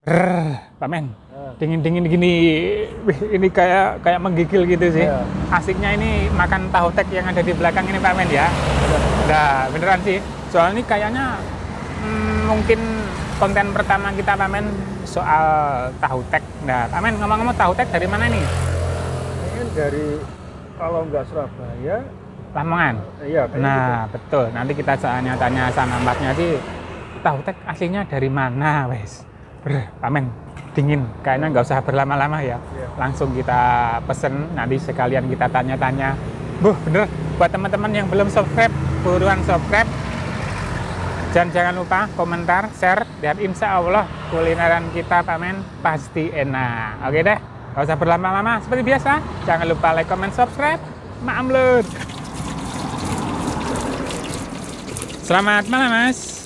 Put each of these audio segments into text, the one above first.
Pak Men, dingin-dingin gini, wih, ini kayak menggigil gitu sih. Asiknya ini makan tahu tek yang ada di belakang ini Pak Men ya. Nah, beneran sih. Soalnya ini kayaknya mungkin konten pertama kita Pak Men soal tahu tek. Nah, Pak Men ngomong-ngomong tahu tek dari mana nih? Ini dari kalau nggak Surabaya, Lamongan. iya. Nah, gitu. betul. Nanti kita tanya sama mbaknya sih, tahu tek aslinya dari mana, wes. Pak Men, dingin. Kayaknya nggak usah berlama-lama ya. Langsung kita pesen, nanti sekalian kita tanya-tanya. Bener. Buat teman-teman yang belum subscribe, buruan subscribe. Dan jangan lupa komentar, share, dan insya Allah kulineran kita Pak Men pasti enak. Oke deh, nggak usah berlama-lama. Seperti biasa, jangan lupa like, comment, subscribe. Maamlut. Selamat malam Mas.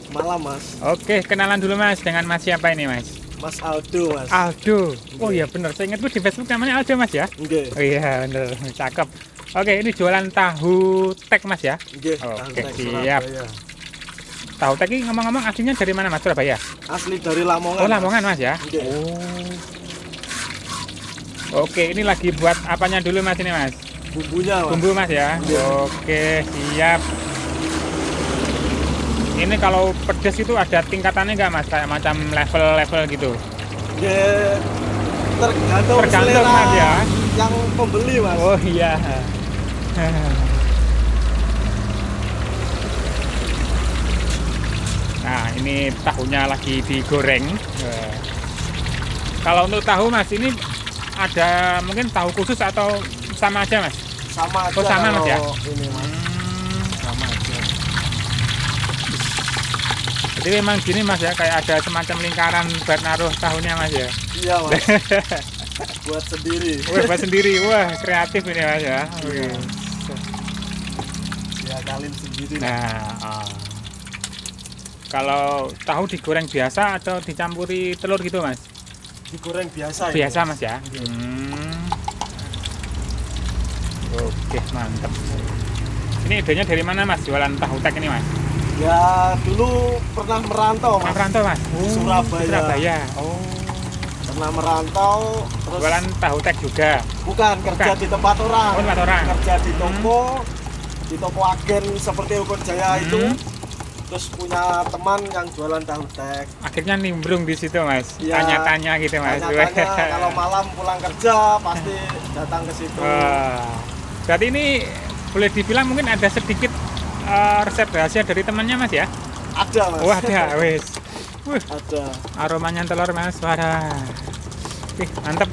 Malam Mas. Oke, kenalan dulu Mas dengan Mas siapa ini Mas? Mas Aldo Mas. Aldo. Oh iya bener, saya ingat di Facebook namanya Aldo Mas ya? Oke. Oh iya bener, cakep. Oke, ini jualan tahu tek Mas ya? Oke. Oke, siap. Tahu tek ini ngomong-ngomong aslinya dari mana Mas? Surabaya? Asli dari Lamongan. Oh Lamongan Mas ya? Oke. Oh. Oke, ini lagi buat apanya dulu Mas ini Mas? Bumbunya Mas. Bumbu Mas ya? Oke, siap. Ini kalau pedas itu ada tingkatannya nggak Mas? Kayak macam level-level gitu? Ya, tergantung Tergantung Mas ya? yang pembeli Mas. Oh iya. Nah, ini tahunya lagi digoreng. Kalau untuk tahu Mas, ini ada mungkin tahu khusus atau sama aja Mas? Sama aja. Oh sama Mas ya? Ini Mas. Sama aja. Jadi memang gini Mas ya, kayak ada semacam lingkaran buat naruh tahunya Mas ya? Iya Mas. Buat sendiri. Wah, buat sendiri. Wah, kreatif ini Mas ya. Ya kalian sendiri. Nah, kalau tahu digoreng biasa atau dicampuri telur gitu Mas? Digoreng biasa. Biasa ini, Mas ya? Oke, mantap. Ini idenya dari mana Mas jualan tahu tek ini Mas? Ya dulu pernah merantau Mas. Merantau Mas? Surabaya. Surabaya. Oh. Pernah merantau terus Jualan tahu tek juga? bukan kerja Bukan. di tempat orang. Oh, tempat orang. Kerja di toko agen seperti Ukun Jaya itu. Terus punya teman yang jualan tahu tek. Akhirnya nimbrung di situ Mas. Ya, Tanya-tanya gitu Mas. Tanya-tanya kalau malam pulang kerja pasti datang ke situ. Berarti ini boleh dibilang mungkin ada sedikit resep rahasia dari temannya Mas ya? Ada Mas. Oh ada, wes. Ada. Aromanya telur Mas, suara. Wih, mantep.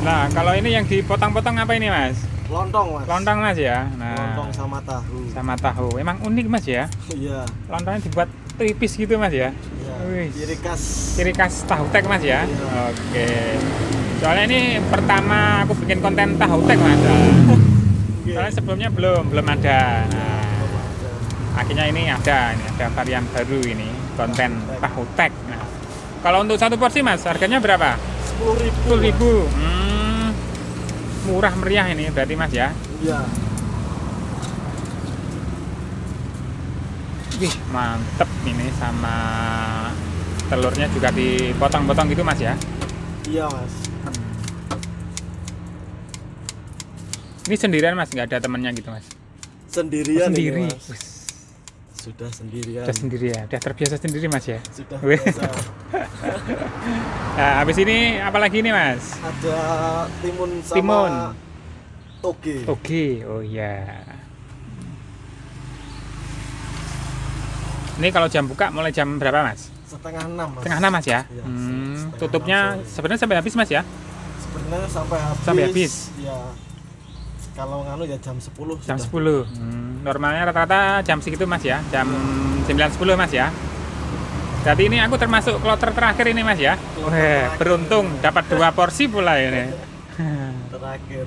Nah, kalau ini yang dipotong-potong apa ini Mas? Lontong Mas. Lontong Mas ya? Nah, Lontong sama tahu. sama tahu. Emang unik Mas ya? Iya. Lontongnya dibuat tipis gitu Mas ya? Iya. Wih. Ciri khas Tahu tek Mas ya? Iya. Oke. Soalnya ini pertama aku bikin konten tahu tek Mas. Soalnya sebelumnya belum ada. Nah, akhirnya ini ada varian baru ini, konten tahu tek. Nah, kalau untuk satu porsi Mas, harganya berapa? 10.000. 10.000. Murah meriah ini berarti Mas ya? Iya. Wih, mantep ini sama telurnya juga dipotong-potong gitu Mas ya? Iya Mas. Ini sendirian Mas, nggak ada temennya gitu Mas? Sendirian Sendiri. ini, Mas. Sudah sendirian. Udah sendiri ya, udah terbiasa sendiri Mas ya? Sudah Wih. biasa. Nah, habis ini apalagi ini Mas? Ada timun sama Timun. toge. Oke, oh iya. Ini kalau jam buka mulai jam berapa Mas? Setengah 6 Mas. Setengah 6 Mas ya? Iya, Tutupnya setengah 6 sore. sebenarnya sampai habis Mas ya? Sebenarnya sampai habis. Sampai habis? Ya. Kalau nganu ya jam 10 Jam sudah. 10. Normalnya rata-rata jam segitu Mas ya? Jam 9.10 Mas ya? Berarti ini aku termasuk kloter terakhir ini Mas ya? Kloter Wah, terakhir. beruntung dapat 2 porsi pula ini. Terakhir.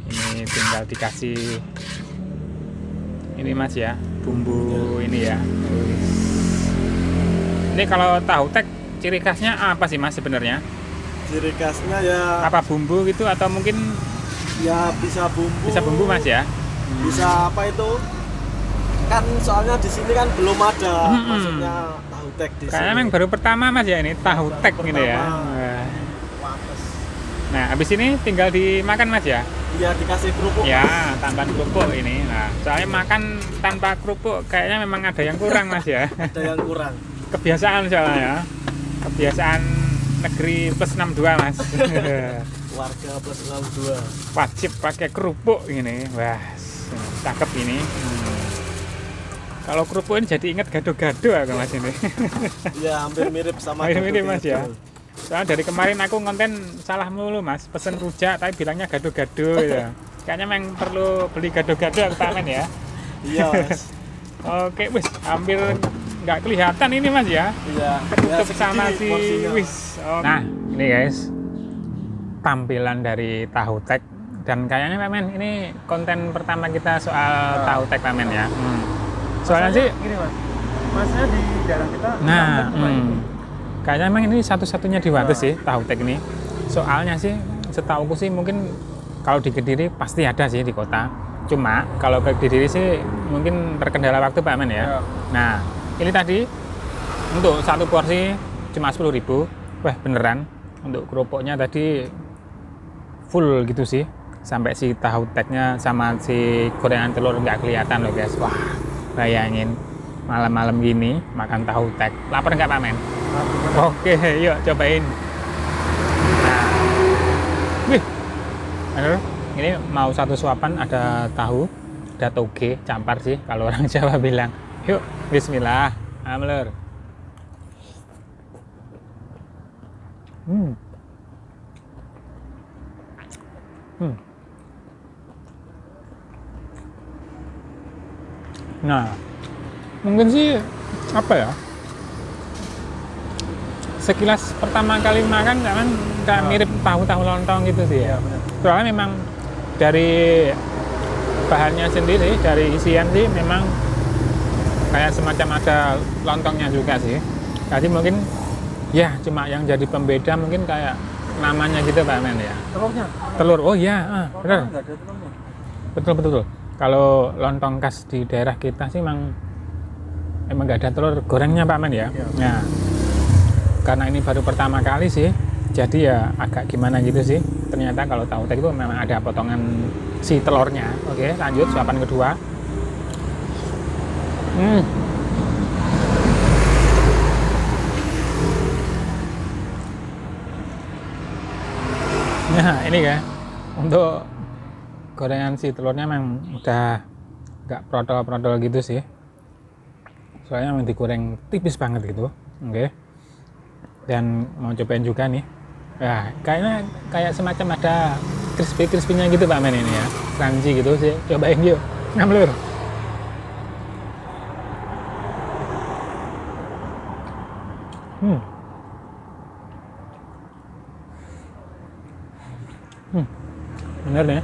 Ini tinggal dikasih ini Mas ya, bumbu ini ya. Ini kalau tahu tek ciri khasnya apa sih Mas sebenarnya? Ciri khasnya ya Apa bumbu gitu atau mungkin ya bisa bumbu. bisa bumbu Mas ya? bisa apa itu kan soalnya di sini kan belum ada maksudnya tahu tek di Kayaknya sini. memang baru pertama Mas ya ini tahu tek gitu ya. pertama. Pantes. Nah, habis ini tinggal dimakan Mas ya. Iya dikasih kerupuk. Ya, tambahan kerupuk ini. Nah, soalnya makan tanpa kerupuk kayaknya memang ada yang kurang Mas ya. Ada yang kurang. Kebiasaan soalnya ya. Kebiasaan negeri plus 62 Mas. Warga plus 62. Wajib pakai kerupuk ini. Wah, cakep ini. Kalau kerupuk ini jadi ingat gado-gado aku Mas ini. Iya hampir mirip sama Mirip-mirip, Mas, ya. gado-gado. Soalnya dari kemarin aku konten salah mulu Mas, pesen rujak tapi bilangnya gado-gado ya. Kayaknya memang perlu beli gado-gado aku pamen ya. Iya Mas. Oke, wis hampir nggak kelihatan ini Mas ya. Iya. Tutup segini sama si porsinya. wis. Nah, ini guys. Tampilan dari tahu tek dan kayaknya pamen ini konten pertama kita soal tahu tek pamen ya. Soalnya sih gini Mas. Masnya di daerah kita nah, cuma ini. kayaknya memang ini satu-satunya di Wates sih tahu tek ini. Soalnya sih setauku sih mungkin kalau di Kediri pasti ada sih di kota. Cuma kalau ke Kediri sih mungkin terkendala waktu Pak Men ya. Ya. Nah, ini tadi untuk satu porsi cuma 10.000. Wah, beneran. Untuk kerupuknya tadi full gitu sih. Sampai si tahu teknya sama si gorengan telur nggak kelihatan loh guys. Wah, bayangin malam-malam gini makan tahu tek. Lapar nggak Pak Men? Oke, yuk cobain. Nah, wih, bener. Ini mau satu suapan ada tahu, ada toge, campar sih kalau orang Jawa bilang. Yuk, Bismillah, amler. Nah, mungkin sih apa ya? Sekilas pertama kali makan kan kayak mirip tahu-tahu lontong gitu sih ya. Soalnya memang dari bahannya sendiri, dari isian sih memang kayak semacam ada lontongnya juga sih. Jadi mungkin ya cuma yang jadi pembeda mungkin kayak namanya gitu Pak Men ya. Telurnya? Telur, oh iya, benar. Nggak ada telurnya. Betul. Kalau lontong khas di daerah kita sih emang nggak ada telur gorengnya Pak Men ya. Iya. Nah, karena ini baru pertama kali sih, jadi ya agak gimana gitu sih. Ternyata kalau tahu tek itu memang ada potongan si telurnya. Oke, lanjut suapan kedua. Nah, ini ya untuk gorengan si telurnya memang udah nggak protol-protol gitu sih. Soalnya memang digoreng tipis banget gitu. Oke. Dan mau cobain juga nih. Nah, kayaknya kayak semacam ada crispy-crispy-nya gitu Pak Men ini ya. Crunchy gitu sih. Cobain yuk. Ngamlur. Bener nih.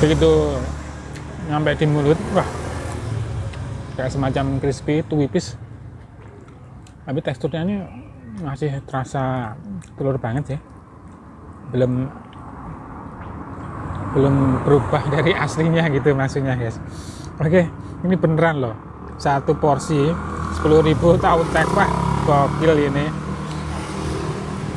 Begitu nyampe di mulut, wah, kayak semacam crispy, tipis. Tapi teksturnya ini masih terasa telur banget sih. Belum berubah dari aslinya gitu maksudnya guys. Oke, ini beneran loh. Satu porsi 10.000 tahu tek, wah, gokil ini.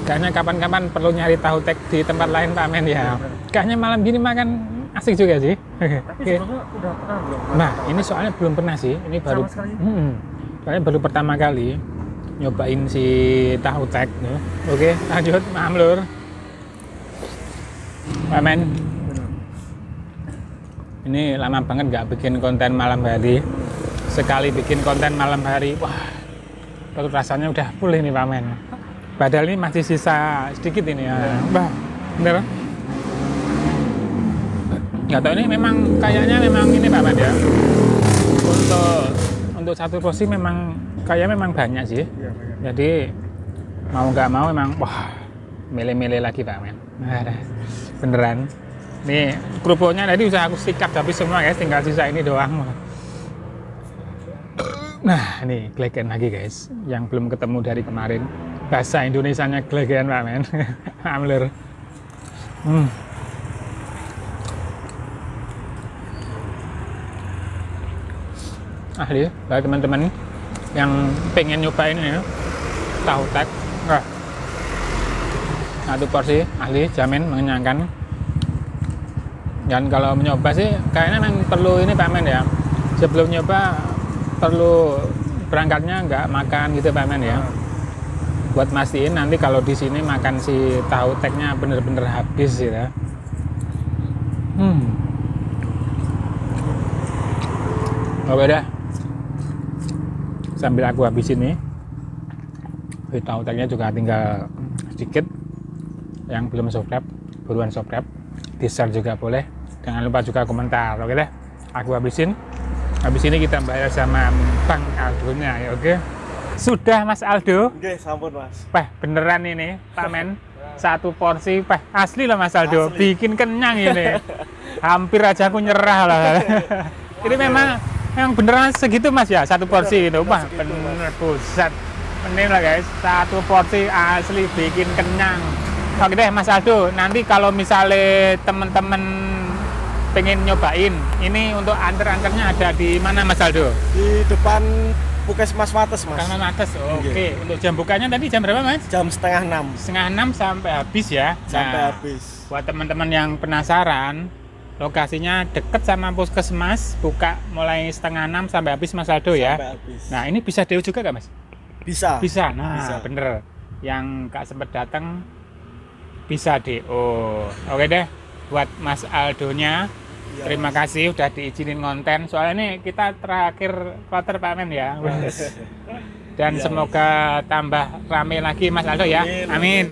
Kayaknya kapan-kapan perlu nyari tahu tek di tempat lain Pak Men ya. Kayaknya malam gini makan asik juga sih. Tapi sebelumnya udah pernah belum? Nah, ini soalnya belum pernah sih. Ini baru soalnya baru pertama kali nyobain si tahu tek. Oke, lanjut Mamlur. Pak Men. Ini lama banget nggak bikin konten malam hari. Sekali bikin konten malam hari, wah, kalau rasanya udah full ini Pak Men. Padahal ini masih sisa sedikit ini ya. Bah, bener. Nggak tahu ini memang kayaknya memang ini Pak Men ya. Untuk satu porsi memang kayaknya memang banyak sih. Iya, banyak. Jadi mau nggak mau memang wah milih-milih lagi Pak Men. Beneran. Nih kerupuknya tadi udah aku sikat habis semua guys, tinggal sisa ini doang. Nah ini glegen lagi guys, yang belum ketemu dari kemarin. Bahasa Indonesianya glegen Pak Men. Amler. ahli bagi teman-teman yang pengen nyobain ini tahu tek. Wah, satu porsi ahli, jamin mengenyangkan. Dan kalau mencoba sih kayaknya memang perlu ini Pak Men ya, sebelum nyoba perlu berangkatnya nggak makan gitu Pak Men ya, buat mastiin nanti kalau di sini makan si tahu teknya bener-bener habis gitu ya. Oke dah, sambil aku habis ini tahu teknya juga tinggal sedikit. Yang belum subscribe buruan subscribe, di share juga boleh, jangan lupa juga komentar. Oke deh, aku habisin. Habis ini kita bayar sama Bang Aldonya ya. Oke, sudah Mas Aldo. Oke, sampun Mas. Peh beneran ini Pak Men, satu porsi peh asli lah Mas Aldo, Asli. bikin kenyang ini. Hampir aja aku nyerah lah. Ini memang beneran segitu Mas ya, satu porsi itu. Wah segitu, bener pusat. Ini lah guys, satu porsi asli bikin kenyang. Oke deh Mas Aldo, nanti kalau misalnya teman-teman pengen nyobain, ini untuk antar-antarnya ada di mana Mas Aldo? Di depan Puskesmas Wates Mas. Karena Mates. Oke. Untuk jam bukanya tadi jam berapa Mas? Jam setengah 6 Setengah 6 sampai habis ya. sampai Nah, habis. buat teman-teman yang penasaran, lokasinya deket sama Puskesmas, buka mulai setengah 6 sampai habis Mas Aldo ya. Sampai habis. Nah ini bisa DO juga nggak Mas? Bisa. Bisa. Nah Bisa. bener. Yang nggak sempet datang bisa DO. Oke deh, buat Mas Aldonya. Iya, Terima kasih udah diizinin konten. Soalnya ini kita terakhir quarter Pak Men ya. Dan Iya, semoga tambah rame lagi Mas Aldo ya. Amin. Amin.